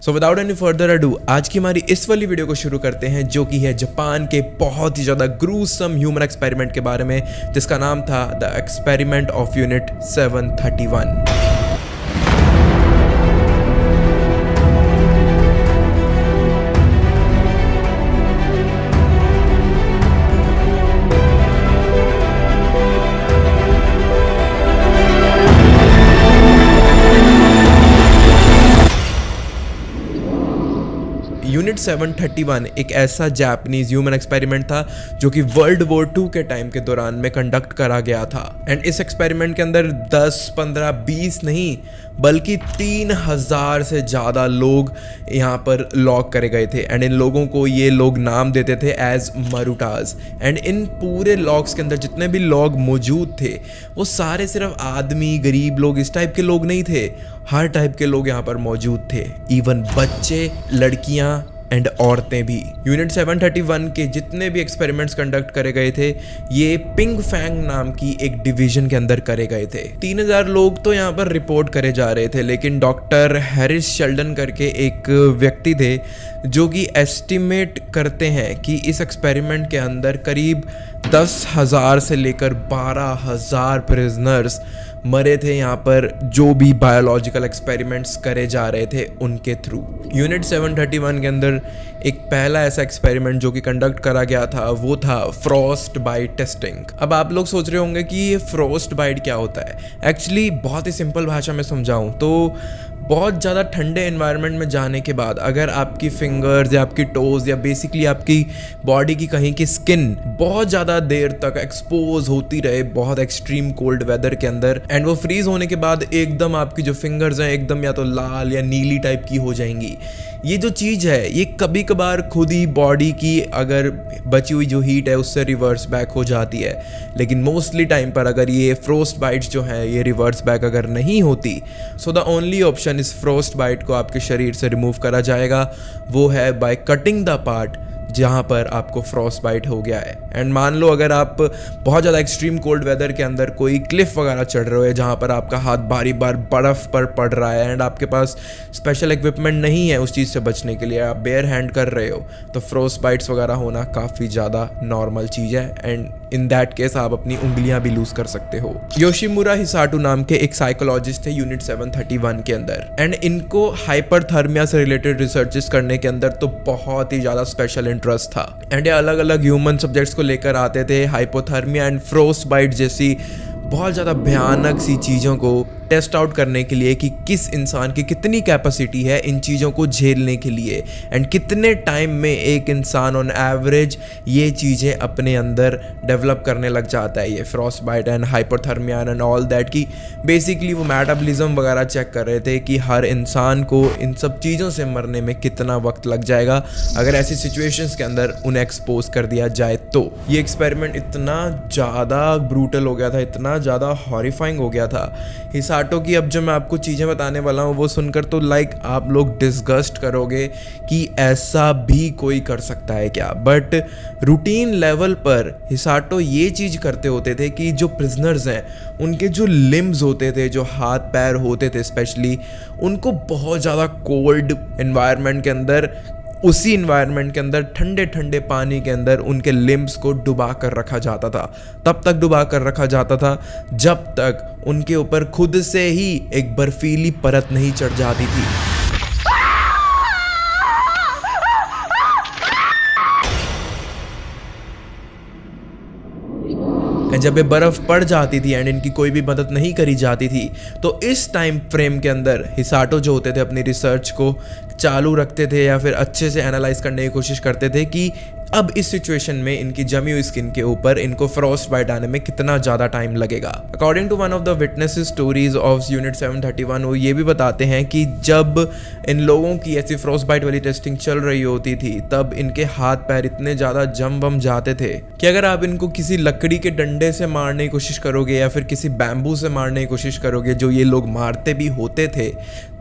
So without any further ado आज की हमारी इस वाली वीडियो को शुरू करते हैं, जो कि है जापान के बहुत ही ज़्यादा ग्रूसम ह्यूमन एक्सपेरिमेंट के बारे में, जिसका नाम था the experiment of unit 731। Unit 731 एक ऐसा जापानीज ह्यूमन एक्सपेरिमेंट था जो कि वर्ल्ड वॉर 2 के टाइम के दौरान में कंडक्ट करा गया था। एंड इस एक्सपेरिमेंट के अंदर 10, 15, 20 नहीं बल्कि 3000 से ज़्यादा लोग यहाँ पर लॉक करे गए थे। एंड इन लोगों को ये लोग नाम देते थे एज मरुटाज। एंड इन पूरे लॉग्स के अंदर जितने भी लॉग मौजूद थे वो सारे सिर्फ आदमी, गरीब लोग, इस टाइप के लोग नहीं थे। हर टाइप के लोग यहाँ पर मौजूद थे, इवन बच्चे, लड़कियाँ एंड औरतें भी। यूनिट 731 के जितने भी एक्सपेरिमेंट्स कंडक्ट करे गए थे ये पिंग फैंग नाम की एक डिवीजन के अंदर करे गए थे। 3000 लोग तो यहाँ पर रिपोर्ट करे जा रहे थे, लेकिन डॉक्टर हैरिस शेल्डन करके एक व्यक्ति थे जो कि एस्टिमेट करते हैं कि इस एक्सपेरिमेंट के अंदर करीब 10,000 से लेकर 12,000 प्रिजनर्स मरे थे यहाँ पर, जो भी बायोलॉजिकल एक्सपेरिमेंट्स करे जा रहे थे उनके थ्रू। यूनिट 731 के अंदर एक पहला ऐसा एक्सपेरिमेंट जो कि कंडक्ट करा गया था वो था फ्रॉस्ट बाइट टेस्टिंग। अब आप लोग सोच रहे होंगे कि ये फ्रॉस्ट बाइट क्या होता है। एक्चुअली बहुत ही सिंपल भाषा में समझाऊं तो बहुत ज़्यादा ठंडे एनवायरनमेंट में जाने के बाद अगर आपकी फिंगर्स या आपकी टोज या बेसिकली आपकी बॉडी की कहीं की स्किन बहुत ज़्यादा देर तक एक्सपोज होती रहे बहुत एक्सट्रीम कोल्ड वेदर के अंदर, एंड वो फ्रीज होने के बाद एकदम आपकी जो फिंगर्स हैं एकदम या तो लाल या नीली टाइप की हो जाएंगी। ये जो चीज़ है ये कभी कभार खुद ही बॉडी की अगर बची हुई जो हीट है उससे रिवर्स बैक हो जाती है, लेकिन मोस्टली टाइम पर अगर ये फ्रोस्ट बाइट्स जो हैं ये रिवर्स बैक अगर नहीं होती, सो द ओनली ऑप्शन इस फ्रोस्ट बाइट को आपके शरीर से रिमूव करा जाएगा, वो है बाय कटिंग द पार्ट जहाँ पर आपको फ्रॉस्ट बाइट हो गया है। एंड मान लो अगर आप बहुत ज़्यादा एक्सट्रीम कोल्ड वेदर के अंदर कोई क्लिफ वगैरह चढ़ रहे हो जहाँ पर आपका हाथ बारी बार बर्फ़ पर पड़ रहा है एंड आपके पास स्पेशल इक्विपमेंट नहीं है उस चीज़ से बचने के लिए, आप बेयर हैंड कर रहे हो, तो फ्रॉस्ट बाइट्स वगैरह होना काफ़ी ज़्यादा नॉर्मल चीज़ है। एंड इन दैट केस आप अपनी उंगलियां भी लूज कर सकते हो। योशिमुरा हिसाटो नाम के एक साइकोलॉजिस्ट थे यूनिट 731 के अंदर, एंड इनको हाइपरथर्मिया से रिलेटेड रिसर्चेस करने के अंदर तो बहुत ही ज़्यादा स्पेशल इंटरेस्ट था। एंड ये अलग अलग ह्यूमन सब्जेक्ट्स को लेकर आते थे, हाइपोथर्मिया एंड फ्रोस्ट बाइट जैसी बहुत ज़्यादा भयानक सी चीज़ों को टेस्ट आउट करने के लिए कि किस इंसान की कितनी कैपेसिटी है इन चीज़ों को झेलने के लिए, एंड कितने टाइम में एक इंसान ऑन एवरेज ये चीज़ें अपने अंदर डेवलप करने लग जाता है, ये frostbite and hypothermia and all that. की बेसिकली वो मेटाबॉलिज्म वगैरह चेक कर रहे थे कि हर इंसान को इन सब चीज़ों से मरने में कितना वक्त लग जाएगा अगर ऐसी सिचुएशंस के अंदर उन्हें एक्सपोज कर दिया जाए। तो ये एक्सपेरिमेंट इतना ज़्यादा ब्रूटल हो गया था, इतना ज़्यादा हॉरिफाइंग हो गया था हिसाटो की। अब जो मैं आपको चीज़ें बताने वाला हूँ वो सुनकर तो आप लोग डिस्गस्ट करोगे कि ऐसा भी कोई कर सकता है क्या। बट रूटीन लेवल पर हिसाटो ये चीज़ करते होते थे कि जो प्रिजनर्स हैं उनके जो लिम्स होते थे, जो हाथ पैर होते थे स्पेशली, उनको बहुत ज़्यादा कोल्ड एनवायरनमेंट के अंदर, उसी इन्वायरमेंट के अंदर ठंडे ठंडे पानी के अंदर उनके लिम्स को डुबा कर रखा जाता था। तब तक डुबा कर रखा जाता था जब तक उनके ऊपर खुद से ही एक बर्फीली परत नहीं चढ़ जाती थी। जब ये बर्फ़ पड़ जाती थी एंड इनकी कोई भी मदद नहीं करी जाती थी, तो इस टाइम फ्रेम के अंदर हिसाटो जो होते थे अपनी रिसर्च को चालू रखते थे या फिर अच्छे से एनालाइज करने की कोशिश करते थे कि अब इस सिचुएशन में इनकी जमी हुई स्किन के ऊपर इनको फ्रॉस्ट बाइट आने में कितना ज़्यादा टाइम लगेगा। According to one of the witnesses stories of unit 731 वो ये भी बताते हैं कि जब इन लोगों की ऐसी फ्रॉस्ट बाइट वाली टेस्टिंग चल रही होती थी तब इनके हाथ पैर इतने ज़्यादा जम वम जाते थे कि अगर आप इनको किसी लकड़ी के डंडे से मारने की कोशिश करोगे या फिर किसी बैम्बू से मारने की कोशिश करोगे, जो ये लोग मारते भी होते थे,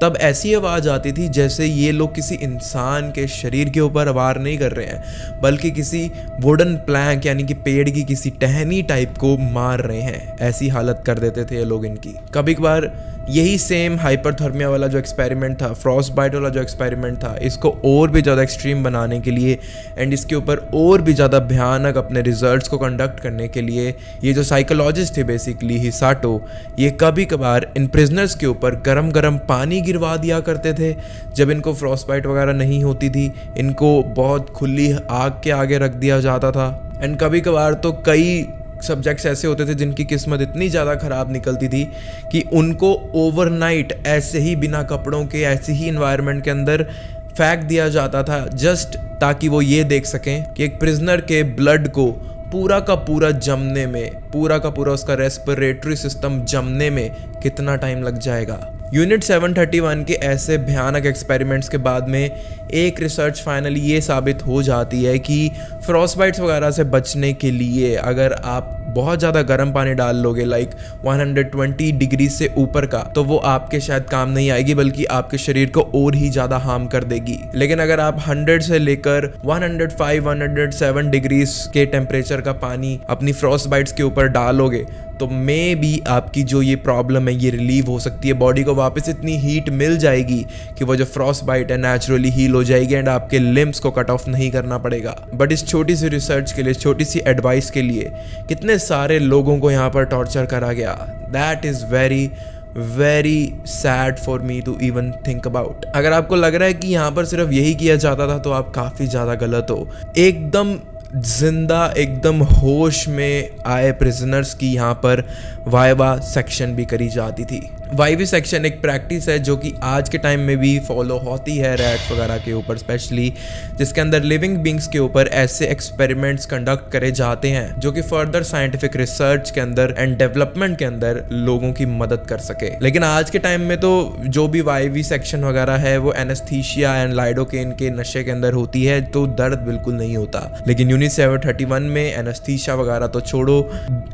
तब ऐसी आवाज़ आती थी जैसे ये लोग किसी इंसान के शरीर के ऊपर वार नहीं कर रहे हैं बल्कि किसी वुडन प्लैंक यानी कि पेड़ की किसी टहनी टाइप को मार रहे हैं। ऐसी हालत कर देते थे ये लोग इनकी। कभी कभार यही सेम हाइपरथर्मिया वाला जो एक्सपेरिमेंट था, फ्रॉस्ट बाइट वाला जो एक्सपेरिमेंट था, इसको और भी ज़्यादा एक्सट्रीम बनाने के लिए एंड इसके ऊपर और भी ज़्यादा भयानक अपने रिजल्ट्स को कंडक्ट करने के लिए ये जो साइकोलॉजिस्ट थे बेसिकली हिसाटो, ये कभी कभार इन प्रिजनर्स के ऊपर गरम गरम पानी गिरवा दिया करते थे जब इनको फ्रॉस्ट बाइट वगैरह नहीं होती थी। इनको बहुत खुली आग के आगे रख दिया जाता था एंड कभी कभार तो कई सब्जेक्ट्स ऐसे होते थे जिनकी किस्मत इतनी ज़्यादा ख़राब निकलती थी कि उनको ओवरनाइट ऐसे ही बिना कपड़ों के ऐसे ही इन्वायरमेंट के अंदर फेंक दिया जाता था, जस्ट ताकि वो ये देख सकें कि एक प्रिजनर के ब्लड को पूरा का पूरा जमने में, पूरा का पूरा उसका रेस्पिरेटरी सिस्टम जमने में कितना टाइम लग जाएगा। यूनिट 731 के ऐसे भयानक एक्सपेरिमेंट्स के बाद में एक रिसर्च फाइनली ये साबित हो जाती है कि फ्रॉस्टबाइट्स वगैरह से बचने के लिए अगर आप बहुत ज़्यादा गर्म पानी डाल लोगे लाइक 120 डिग्री से ऊपर का, तो वो आपके शायद काम नहीं आएगी बल्कि आपके शरीर को और ही ज़्यादा हार्म कर देगी। लेकिन अगर आप 100 से लेकर 105-107 डिग्रीज के टेम्परेचर का पानी अपनी फ्रॉस्टबाइट्स के ऊपर डालोगे तो मे बी आपकी जो ये प्रॉब्लम है ये रिलीव हो सकती है। बॉडी को वापस इतनी हीट मिल जाएगी कि वो जो फ्रॉस्ट बाइट है नेचुरली हील हो जाएगी एंड आपके लिम्स को कट ऑफ नहीं करना पड़ेगा। बट इस छोटी सी रिसर्च के लिए, छोटी सी एडवाइस के लिए कितने सारे लोगों को यहाँ पर टॉर्चर करा गया। That is very sad for me to even think about. अगर आपको लग रहा है कि यहाँ पर सिर्फ यही किया जाता था तो आप काफ़ी ज़्यादा गलत हो। एकदम जिंदा, एकदम होश में आए प्रिजनर्स की यहाँ पर वाइवा सेक्शन भी करी जाती थी। वाइवी सेक्शन एक प्रैक्टिस है जो कि आज के टाइम में भी फॉलो होती है रैट्स वगैरह के ऊपर स्पेशली, जिसके अंदर लिविंग बींग्स के ऊपर ऐसे एक्सपेरिमेंट्स कंडक्ट करे जाते हैं जो कि फर्दर साइंटिफिक रिसर्च के अंदर एंड डेवलपमेंट के अंदर लोगों की मदद कर सके। लेकिन आज के टाइम में तो जो भी वाइवी सेक्शन वगैरह है वो एनेस्थीसिया एंड लाइडोकेन के नशे के अंदर होती है तो दर्द बिल्कुल नहीं होता। लेकिन यूनिट 731 में एनेस्थीसिया वगैरह तो छोड़ो,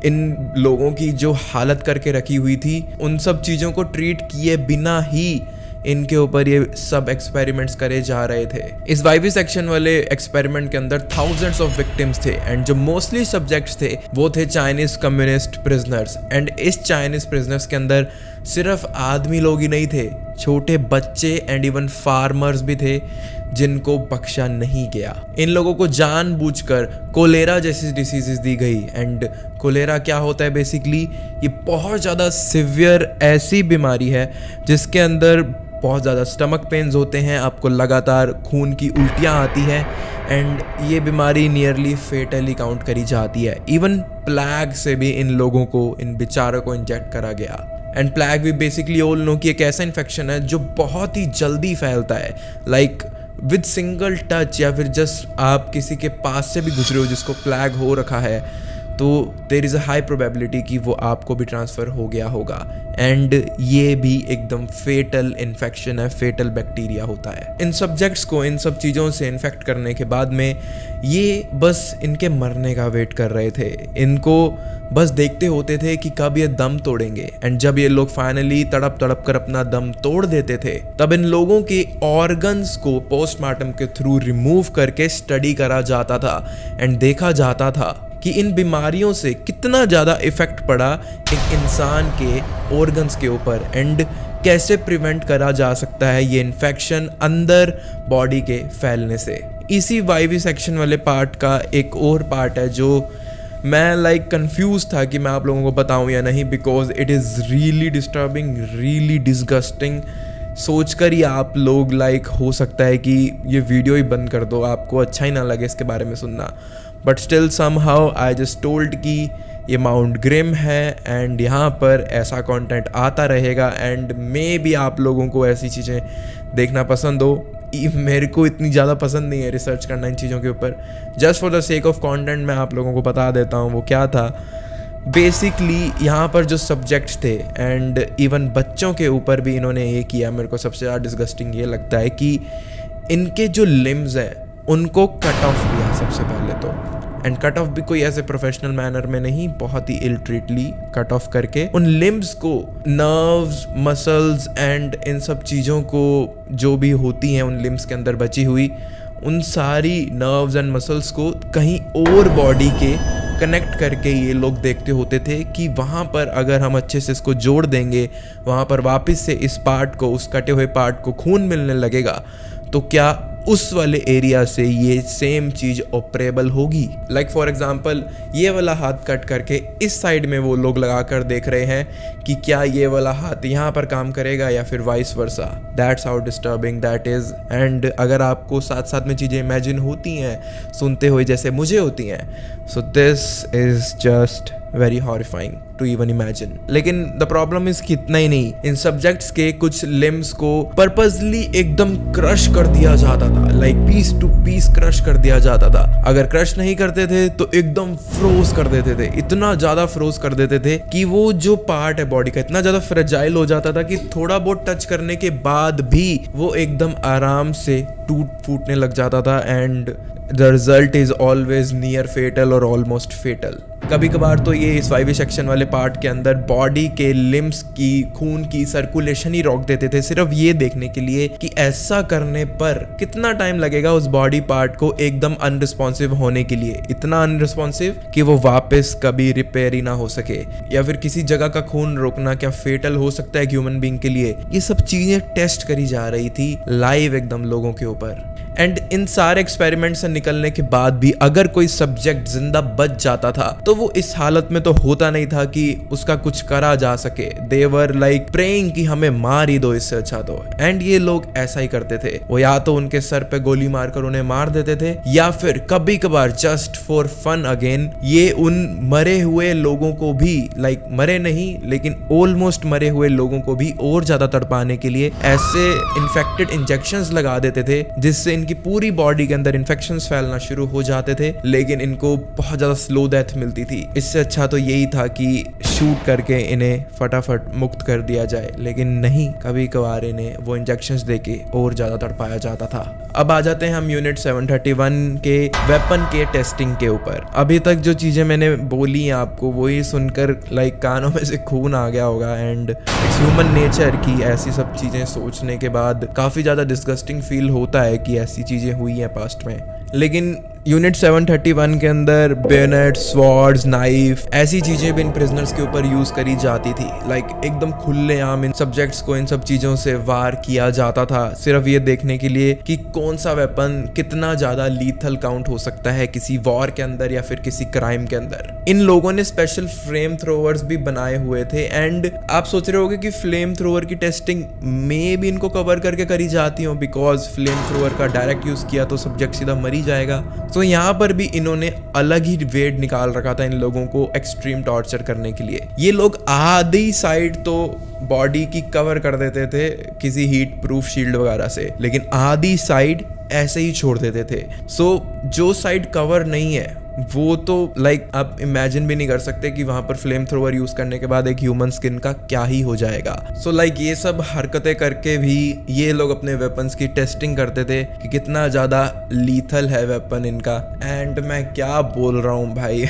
इन लोगों की जो हालत करके रखी हुई थी उन सब चीज़ों को ट्रीट किए बिना ही इनके ऊपर ये सब एक्सपेरिमेंट्स करे जा रहे थे। इस वाइवी सेक्शन वाले एक्सपेरिमेंट के अंदर थाउजेंड्स ऑफ विक्टिम्स थे एंड जो मोस्टली सब्जेक्ट्स थे वो थे चाइनीज कम्युनिस्ट प्रिजनर्स। एंड इस चाइनीज प्रिजनर्स के अंदर सिर्फ आदमी लोग ही नहीं थे, छोटे बच्चे एंड इवन फार्मर्स भी थे जिनको बख्शा नहीं गया। इन लोगों को जानबूझकर कोलेरा जैसी डिसीजेस दी गई। एंड कोलेरा क्या होता है बेसिकली, ये बहुत ज़्यादा सिवियर ऐसी बीमारी है जिसके अंदर बहुत ज़्यादा स्टमक पेन्स होते हैं, आपको लगातार खून की उल्टियाँ आती हैं एंड ये बीमारी नियरली फेटली काउंट करी जाती है। इवन प्लैग से भी इन लोगों को, इन बेचारों को इंजेक्ट करा गया। एंड प्लैग भी बेसिकली ऑल नो कि एक ऐसा इन्फेक्शन है जो बहुत ही जल्दी फैलता है, लाइक विद सिंगल टच या फिर जस्ट आप किसी के पास से भी गुजरे हो जिसको प्लैग हो रखा है तो there is a high probability कि वो आपको भी ट्रांसफ़र हो गया होगा। एंड ये भी एकदम फेटल इन्फेक्शन है, फेटल बैक्टीरिया होता है। इन सब्जेक्ट्स को इन सब चीज़ों से इन्फेक्ट करने के बाद में ये बस इनके मरने का वेट कर रहे थे। इनको बस देखते होते थे कि कब ये दम तोड़ेंगे। एंड जब ये लोग फाइनली तड़प तड़प कर अपना दम तोड़ देते थे तब इन लोगों के ऑर्गन्स को पोस्टमार्टम के थ्रू रिमूव करके स्टडी करा जाता था एंड देखा जाता था कि इन बीमारियों से कितना ज़्यादा इफेक्ट पड़ा एक इंसान के ऑर्गन्स के ऊपर एंड कैसे प्रिवेंट करा जा सकता है ये इन्फेक्शन अंदर बॉडी के फैलने से। इसी वाइवी सेक्शन वाले पार्ट का एक और पार्ट है जो मैं कंफ्यूज था कि मैं आप लोगों को बताऊं या नहीं, because it is really disturbing, really disgusting. सोच कर ही आप लोग हो सकता है कि ये वीडियो ही बंद कर दो, आपको अच्छा ही ना लगे इसके बारे में सुनना। But still somehow I just told कि ये माउंट ग्रिम है एंड यहाँ पर ऐसा कंटेंट आता रहेगा एंड मे बी आप लोगों को ऐसी चीज़ें देखना पसंद हो। मेरे को इतनी ज़्यादा पसंद नहीं है रिसर्च करना इन चीज़ों के ऊपर। Just for the sake of content मैं आप लोगों को बता देता हूँ वो क्या था। बेसिकली यहाँ पर जो सब्जेक्ट्स थे एंड इवन बच्चों के ऊपर भी इन्होंने ये किया, मेरे को सबसे ज़्यादा डिस्गस्टिंग ये लगता है कि इनके जो लिम्स हैं उनको कट ऑफ किया सबसे पहले तो। एंड कट ऑफ भी कोई ऐसे प्रोफेशनल मैनर में नहीं, बहुत ही इल ट्रीटली कट ऑफ करके उन लिम्स को, नर्व्स, मसल्स एंड इन सब चीज़ों को जो भी होती हैं उन लिम्स के अंदर बची हुई, उन सारी नर्व्स एंड मसल्स को कहीं और बॉडी के कनेक्ट करके ये लोग देखते होते थे कि वहाँ पर अगर हम अच्छे से इसको जोड़ देंगे, वहाँ पर वापस से इस पार्ट को, उस कटे हुए पार्ट को खून मिलने लगेगा, तो क्या उस वाले एरिया से ये सेम चीज़ ऑपरेबल होगी। लाइक फॉर एग्जांपल ये वाला हाथ कट करके इस साइड में वो लोग लगा कर देख रहे हैं कि क्या ये वाला हाथ यहाँ पर काम करेगा या फिर vice versa. That's how disturbing that is. And अगर आपको साथ साथ में चीज़ें इमेजिन होती हैं सुनते हुए जैसे मुझे होती हैं, so this is just very horrifying to even imagine. लेकिन द प्रॉब्लम इज कि इतना ही नहीं, इन सब्जेक्ट्स के कुछ लिम्स को पर्पसली एकदम क्रश कर दिया जाता था, like piece to piece crush कर दिया जाता था। अगर क्रश नहीं करते थे तो एकदम फ्रोज कर देते थे, इतना ज्यादा फ्रोज कर देते थे कि वो जो पार्ट है बॉडी का इतना ज्यादा फ्रेजाइल हो जाता था कि थोड़ा बहुत टच करने के बाद भी वो एकदम आराम से टूट फूटने लग जाता था। And the result is always near fatal और ऑलमोस्ट फेटल। कभी कभार तो ये इस 5 सेक्शन वाले पार्ट के अंदर बॉडी के लिम्स की खून की सर्कुलेशन ही रोक देते थे, सिर्फ ये देखने के लिए कि ऐसा करने पर कितना टाइम लगेगा उस बॉडी पार्ट को एकदम अनरिस्पॉन्सिव होने के लिए, इतना अनरिस्पॉन्सिव कि वो वापस कभी रिपेयर ही ना हो सके। या फिर किसी जगह का खून रोकना क्या फेटल हो सकता है ह्यूमन बीइंग के लिए, ये सब चीजें टेस्ट करी जा रही थी लाइव एकदम लोगों के ऊपर। एंड इन सारे एक्सपेरिमेंट से निकलने के बाद भी अगर कोई सब्जेक्ट जिंदा बच जाता था तो वो इस हालत में तो होता नहीं था कि उसका कुछ करा जा सके। दे वर लाइक प्रेइंग कि हमें मार ही दो इससे अच्छा तो। एंड ये लोग ऐसा ही करते थे, वो या तो उनके सर पे गोली मारकर उन्हें मार देते थे या फिर कभी कभार जस्ट फॉर फन अगेन ये उन मरे हुए लोगों को भी, लाइक मरे नहीं लेकिन ऑलमोस्ट मरे हुए लोगों को भी और ज्यादा तड़पाने के लिए ऐसे इन्फेक्टेड इंजेक्शंस लगा देते थे जिससे इनकी पूरी बॉडी के अंदर इन्फेक्शंस फैलना शुरू हो जाते थे, लेकिन इनको बहुत ज्यादा स्लो डेथ मिलती थी। इससे अच्छा तो यही था कि शूट करके इन्हें फटाफट मुक्त कर दिया जाए, लेकिन नहीं, कभी कभार इन्हें वो इंजेक्शंस देके और ज्यादा तड़पाया जाता था। अब आ जाते हैं हम यूनिट 731 के वेपन के टेस्टिंग के ऊपर। अभी तक जो चीजें मैंने बोली हैं आपको वही सुनकर लाइक कानों में से खून आ गया होगा। एंड इट्स ह्यूमन नेचर की ऐसी सब चीजें सोचने के बाद काफी ज्यादा डिस्गस्टिंग फील होता है कि ऐसी चीजें हुई हैं पास्ट में। लेकिन यूनिट 731 के अंदर बेनेट, स्वॉर्ड्स, नाइफ, ऐसी चीजें भी इन प्रिजनर्स के ऊपर यूज करी जाती थी। लाइक एकदम खुलेआम इन सब्जेक्ट्स को इन सब चीजों से वार किया जाता था, सिर्फ ये देखने के लिए कि कौन सा वेपन कितना ज्यादा लीथल काउंट हो सकता है किसी वॉर के अंदर या फिर किसी क्राइम के अंदर। इन लोगों ने स्पेशल फ्लेम थ्रोवर्स भी बनाए हुए थे। एंड आप सोच रहे होगे कि फ्लेम थ्रोवर की टेस्टिंग में भी इनको कवर करके करी जाती हो, बिकॉज फ्लेम थ्रोवर का डायरेक्ट यूज किया तो सब्जेक्ट सीधा मरी जाएगा। तो यहाँ पर भी इन्होंने अलग ही वेट निकाल रखा था इन लोगों को एक्सट्रीम टॉर्चर करने के लिए। ये लोग आधी साइड तो बॉडी की कवर कर देते थे किसी हीट प्रूफ शील्ड वगैरह से, लेकिन आधी साइड ऐसे ही छोड़ देते थे। सो जो साइड कवर नहीं है वो तो लाइक आप इमेजिन भी नहीं कर सकते कि वहां पर फ्लेम थ्रोवर यूज करने के बाद एक ह्यूमन स्किन का क्या ही हो जाएगा। सो लाइक ये सब हरकतें करके भी ये लोग अपने वेपन्स की टेस्टिंग करते थे कि कितना ज्यादा लीथल है वेपन इनका। एंड मैं क्या बोल रहा हूँ भाई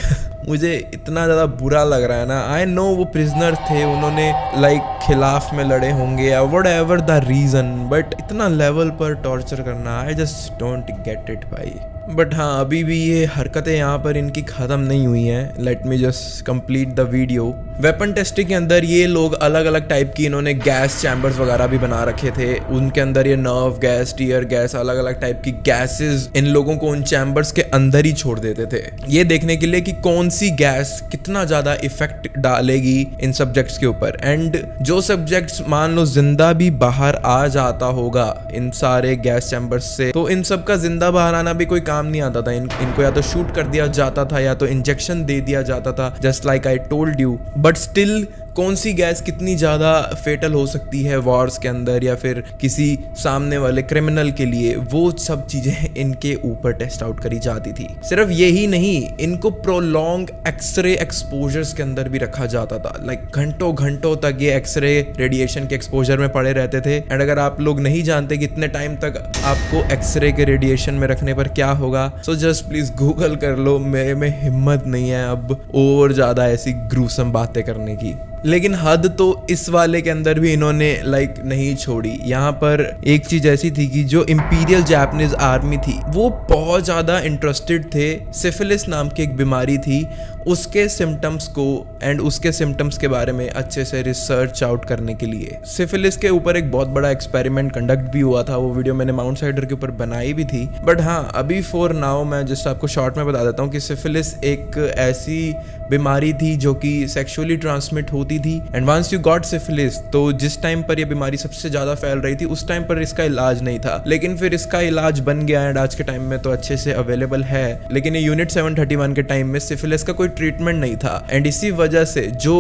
मुझे इतना ज्यादा बुरा लग रहा है ना। आई नो वो प्रिजनर थे, उन्होंने लाइक खिलाफ में लड़े होंगे या whatever the reason, but इतना लेवल पर टॉर्चर करना I just don't get it भाई। बट हाँ, अभी भी ये हरकतें यहाँ पर इनकी ख़त्म नहीं हुई हैं। Let me just complete the video. Weapon testing के अंदर ये लोग अलग अलग टाइप की इन्होंने गैस चैम्बर्स वगैरह भी बना रखे थे। उनके अंदर ये नर्व गैस, टीयर गैस, अलग अलग टाइप की गैसेस इन लोगों को उन चैम्बर्स के अंदर ही छोड़ देते थे, ये देखने के लिए कि कौन सी गैस कितना ज़्यादा इफेक्ट डालेगी इन सब्जेक्ट्स के ऊपर। एंड जो सब्जेक्ट्स मान लो जिंदा भी बाहर आ जाता होगा इन सारे गैस चैम्बर्स से, तो इन सब का जिंदा बाहर आना भी कोई काम नहीं आता था। इनको या तो शूट कर दिया जाता था या तो इंजेक्शन दे दिया जाता था, just like I told you. But still कौन सी गैस कितनी ज़्यादा फेटल हो सकती है वॉर्स के अंदर या फिर किसी सामने वाले क्रिमिनल के लिए, वो सब चीज़ें इनके ऊपर टेस्ट आउट करी जाती थी। सिर्फ यही नहीं, इनको प्रोलॉन्ग एक्सरे एक्सपोजर्स के अंदर भी रखा जाता था। लाइक घंटों घंटों तक ये एक्सरे रेडिएशन के एक्सपोजर में पड़े रहते थे। एंड अगर आप लोग नहीं जानते कि इतने टाइम तक आपको एक्सरे के रेडिएशन में रखने पर क्या होगा, सो जस्ट प्लीज गूगल कर लो। मेरे में हिम्मत नहीं है अब और ज़्यादा ऐसी ग्रूसम बातें करने की। लेकिन हद तो इस वाले के अंदर भी इन्होंने लाइक नहीं छोड़ी। यहाँ पर एक चीज ऐसी थी कि जो इंपीरियल जापानीज आर्मी थी वो बहुत ज्यादा इंटरेस्टेड थे। सिफिलिस नाम की एक बीमारी थी, उसके सिम्टम्स को एंड उसके सिम्टम्स के बारे में अच्छे से रिसर्च आउट करने के लिए। सिफिलिस के ऊपर एक बहुत बड़ा एक्सपेरिमेंट कंडक्ट भी हुआ था, वो वीडियो मैंने माउंट साइडर के ऊपर बनाई भी थी। बट हाँ, अभी फॉर नाउ मैं जस्ट आपको शॉर्ट में बता देता हूँ कि सिफिलिस एक ऐसी बीमारी थी जो कि सेक्सुअली ट्रांसमिट होती थी, and once you got syphilis तो जिस टाइम पर यह बीमारी सबसे ज्यादा फैल रही थी उस टाइम पर इसका इलाज नहीं था, लेकिन फिर इसका इलाज बन गया एंड आज के टाइम में तो अच्छे से अवेलेबल है। लेकिन ये यूनिट 731 के टाइम में सिफिलिस का कोई ट्रीटमेंट नहीं था, एंड इसी वजह से जो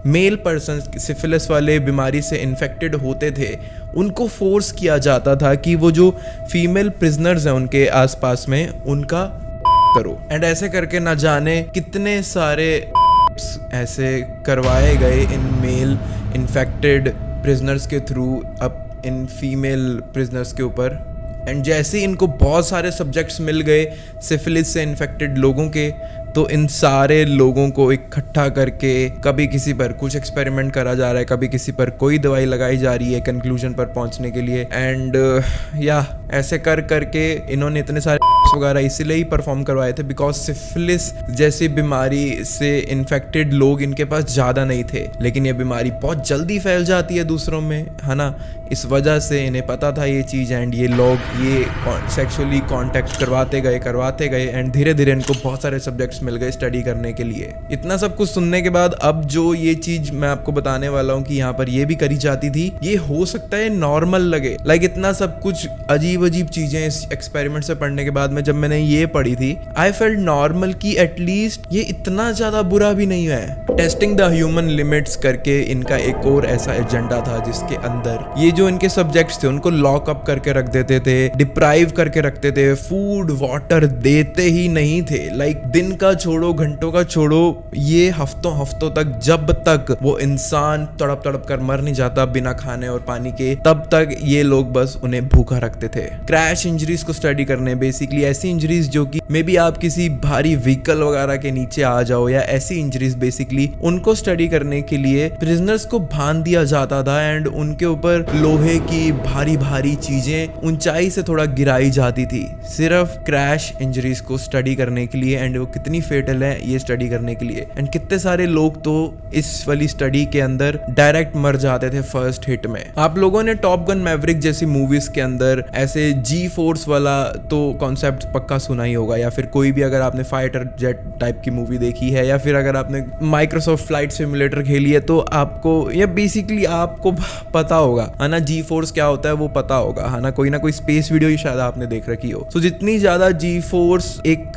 मेल पर्सन सिफिलिस वाले बीमारी से इन्फेक्टेड होते थे उनको फोर्स किया जाता था कि वो जो फीमेल प्रिजनर्स हैं उनके आसपास में उनका करो, एंड ऐसे करके ना जाने कितने सारे ऐसे करवाए गए इन मेल इन्फेक्टेड प्रिजनर्स के थ्रू अब इन फीमेल प्रिजनर्स के ऊपर। एंड जैसे ही इनको बहुत सारे सब्जेक्ट्स मिल गए सिफिलिस से इन्फेक्टेड लोगों के, तो इन सारे लोगों को इकट्ठा करके कभी किसी पर कुछ एक्सपेरिमेंट करा जा रहा है, कभी किसी पर कोई दवाई लगाई जा रही है कंक्लूजन पर पहुंचने के लिए। एंड या ऐसे कर करके इन्होंने इतने सारे वगैरह इसीलिए ही परफॉर्म करवाए थे बिकॉज सिफिलिस जैसी बीमारी से इन्फेक्टेड लोग इनके पास ज़्यादा नहीं थे, लेकिन ये बीमारी बहुत जल्दी फैल जाती है दूसरों में, है ना। इस वजह से इन्हें पता था ये चीज़, एंड ये लोग ये सेक्सुअली कॉन्टेक्ट करवाते गए एंड धीरे धीरे इनको बहुत सारे सब्जेक्ट्स मिल गए स्टडी करने के लिए। इतना सब कुछ सुनने के बाद अब जो ये चीज़ मैं आपको बताने वाला हूँ कि यहाँ पर ये भी करी जाती थी, ये हो सकता है नॉर्मल लगे, लाइक इतना सब कुछ अजीब अजीब चीज़ें इस एक्सपेरिमेंट से पढ़ने के बाद में जब मैंने ये पढ़ी थी आई फेल्ट नॉर्मल कि एटलीस्ट ये इतना ज़्यादा बुरा भी नहीं है। टेस्टिंग द ह्यूमन लिमिट्स करके इनका एक और ऐसा एजेंडा था जिसके अंदर ये जो इनके सब्जेक्ट्स थे उनको लॉक अप करके रख देते थे, डिप्राइव करके रखते थे, फूड वाटर देते ही नहीं थे, लाइक दिन का छोड़ो घंटों का छोड़ो, ये हफ्तों हफ्तों तक जब तक वो इंसान तड़प तड़प कर मर नहीं जाता बिना खाने और पानी के, तब तक ये लोग बस उन्हें भूखा रखते थे। क्रैश इंजरीज को स्टडी करने, बेसिकली ऐसी इंजरीज जो कि मे बी आप किसी भारी व्हीकल वगैरह के नीचे आ जाओ, या ऐसी इंजरीज बेसिकली उनको स्टडी करने के लिए प्रिजनर्स को बांध दिया जाता था एंड उनके ऊपर लोहे की भारी भारी चीजें ऊंचाई से थोड़ा गिराई जाती थी सिर्फ क्रैश इंजरीज को स्टडी करने के लिए, एंड वो कितनी फेटल है ये स्टडी करने के लिए। एंड कितने सारे लोग तो इस वाली स्टडी के अंदर डायरेक्ट मर जाते थे फर्स्ट हिट में। आप लोगों ने टॉप गन मैवरिक जैसी मूवीज के अंदर ऐसे जी फोर्स वाला तो कॉन्सेप्ट पक्का सुना ही होगा, या फिर कोई भी अगर आपने फाइटर जेट टाइप की मूवी देखी है, या फिर अगर आपने माइक्रोसॉफ्ट फ्लाइट सिमुलेटर खेली है तो आपको या बेसिकली आपको पता होगा, है ना, जी फोर्स क्या होता है वो पता होगा, है ना। कोई स्पेस वीडियो ही शायद आपने देख रखी हो। तो जितनी ज्यादा जी फोर्स एक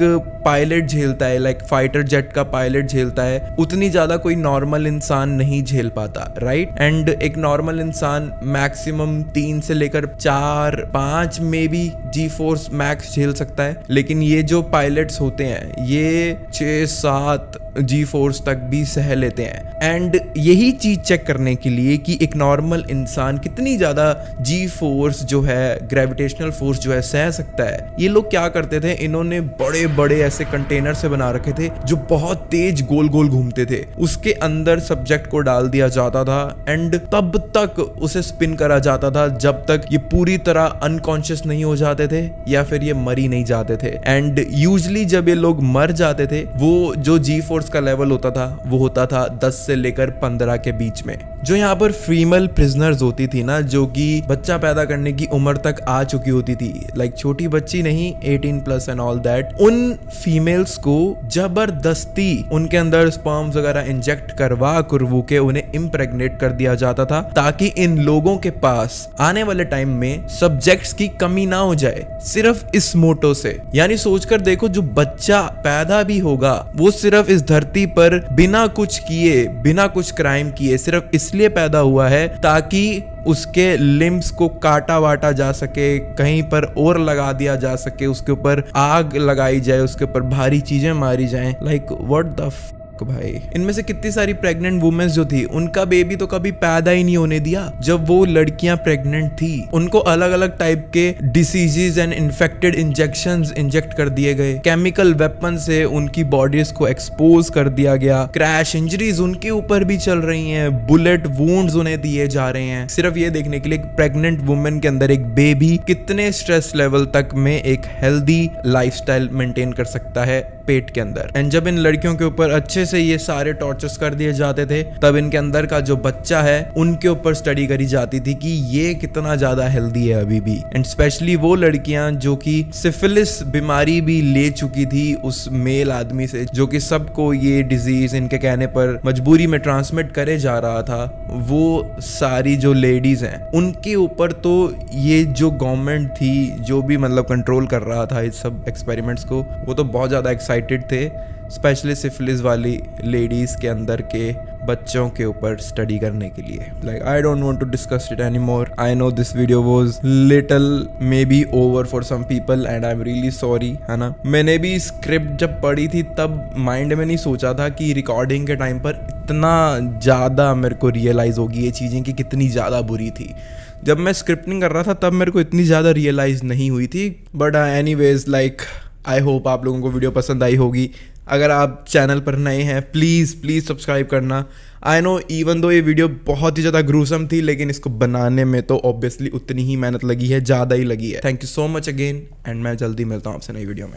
पायलट झेलता है, लाइक फाइटर जेट का पायलट झेलता है, उतनी ज्यादा कोई नॉर्मल इंसान नहीं झेल पाता, राइट। एंड एक नॉर्मल इंसान मैक्सिमम 3 से लेकर 4-5 में भी जी फोर्स मैक्स झेल सकता है, लेकिन ये जो पायलट्स होते हैं ये 6-7 जी फोर्स तक भी सह लेते हैं। एंड यही चीज चेक करने के लिए कि एक नॉर्मल इंसान कितनी ज्यादा जी फोर्स जो है, ग्रेविटेशनल फोर्स जो है सह सकता है, ये लोग क्या करते थे, इन्होंने बड़े बड़े ऐसे कंटेनर से बना रखे थे जो बहुत तेज गोल गोल घूमते थे, उसके अंदर सब्जेक्ट को डाल दिया जाता था एंड तब तक उसे स्पिन करा जाता था जब तक ये पूरी तरह अनकॉन्शियस नहीं हो जाते थे या फिर ये मर ही नहीं जाते थे। एंड यूजली जब ये लोग मर जाते थे वो जो जी फोर्स का लेवल होता था वो होता था 10 से लेकर 15 के बीच में। जो यहाँ पर फीमेल प्रिजनर्स होती थी ना, जो कि बच्चा पैदा करने की उम्र तक आ चुकी होती थी, लाइक छोटी बच्ची नहीं, 18+ एंड ऑल दैट, उन फीमेल्स को जबरदस्ती उनके अंदर स्पर्म्स वगैरह इंजेक्ट करवा करवू के उन्हें इम्प्रेग्नेट कर दिया जाता था ताकि इन लोगों के पास आने वाले टाइम में सब्जेक्ट्स की कमी ना हो जाए, सिर्फ इस मोटो से। यानी सोचकर देखो, जो बच्चा पैदा भी होगा वो सिर्फ इस धरती पर बिना कुछ किए, बिना कुछ क्राइम किए, सिर्फ इसलिए पैदा हुआ है ताकि उसके लिम्स को काटा वाटा जा सके, कहीं पर और लगा दिया जा सके, उसके ऊपर आग लगाई जाए, उसके ऊपर भारी चीजें मारी जाएं। लाइक व्हाट द भाई, इनमें से कितनी सारी प्रेग्नेंट वुमेन्स जो थी उनका बेबी तो कभी पैदा ही नहीं होने दिया जब वो लड़कियां प्रेग्नेंट थी। उनको अलग अलग टाइप के diseases and infected injections inject कर दिए गए, केमिकल वेपन से उनकी बॉडीज को एक्सपोज कर दिया गया, क्रैश इंजरीज उनके ऊपर भी चल रही हैं, बुलेट वुंड्स उन्हें दिए जा रहे हैं, सिर्फ ये देखने के लिए प्रेग्नेंट वुमेन के अंदर एक बेबी कितने स्ट्रेस लेवल तक में एक हेल्दी लाइफस्टाइल मेंटेन कर सकता है पेट के अंदर। एंड जब इन लड़कियों के ऊपर अच्छे से ये सारे टॉर्चर्स कर दिए जाते थे, तब इनके अंदर का जो बच्चा है उनके ऊपर स्टडी करी जाती थी कि ये कितना ज्यादा हेल्दी है अभी भी। एंड स्पेशली वो लड़कियां जो कि सिफिलिस बीमारी भी ले चुकी थी उस मेल आदमी से, जो कि सबको ये डिजीज इनके कहने पर मजबूरी में ट्रांसमिट करे जा रहा था, वो सारी जो लेडीज हैं उनके ऊपर तो ये जो गवर्नमेंट थी, जो भी मतलब कंट्रोल कर रहा था इस सब एक्सपेरिमेंट्स को, वो तो बहुत ज़्यादा एक्साइटेड थे स्पेशली सिफिलिस वाली लेडीज़ के अंदर के बच्चों के ऊपर स्टडी करने के लिए। Like I don't want to discuss it any more. I know this video was little maybe over for some people and I am really sorry, है ना। मैंने भी स्क्रिप्ट जब पढ़ी थी तब माइंड में नहीं सोचा था कि रिकॉर्डिंग के टाइम पर इतना ज़्यादा मेरे को रियलाइज़ होगी ये चीज़ें कि कितनी ज़्यादा बुरी थी। जब मैं स्क्रिप्टिंग कर रहा था तब मेरे को इतनी ज़्यादा रियलाइज़ नहीं हुई थी। But anyways like I hope आप लोगों को वीडियो पसंद आई होगी। अगर आप चैनल पर नए हैं प्लीज़ सब्सक्राइब करना। आई नो इवन दो ये वीडियो बहुत ही ज़्यादा ग्रूसम थी, लेकिन इसको बनाने में तो ऑब्वियसली उतनी ही मेहनत लगी है, ज़्यादा ही लगी है। Thank you so much again and मैं जल्दी मिलता हूँ आपसे नई वीडियो में।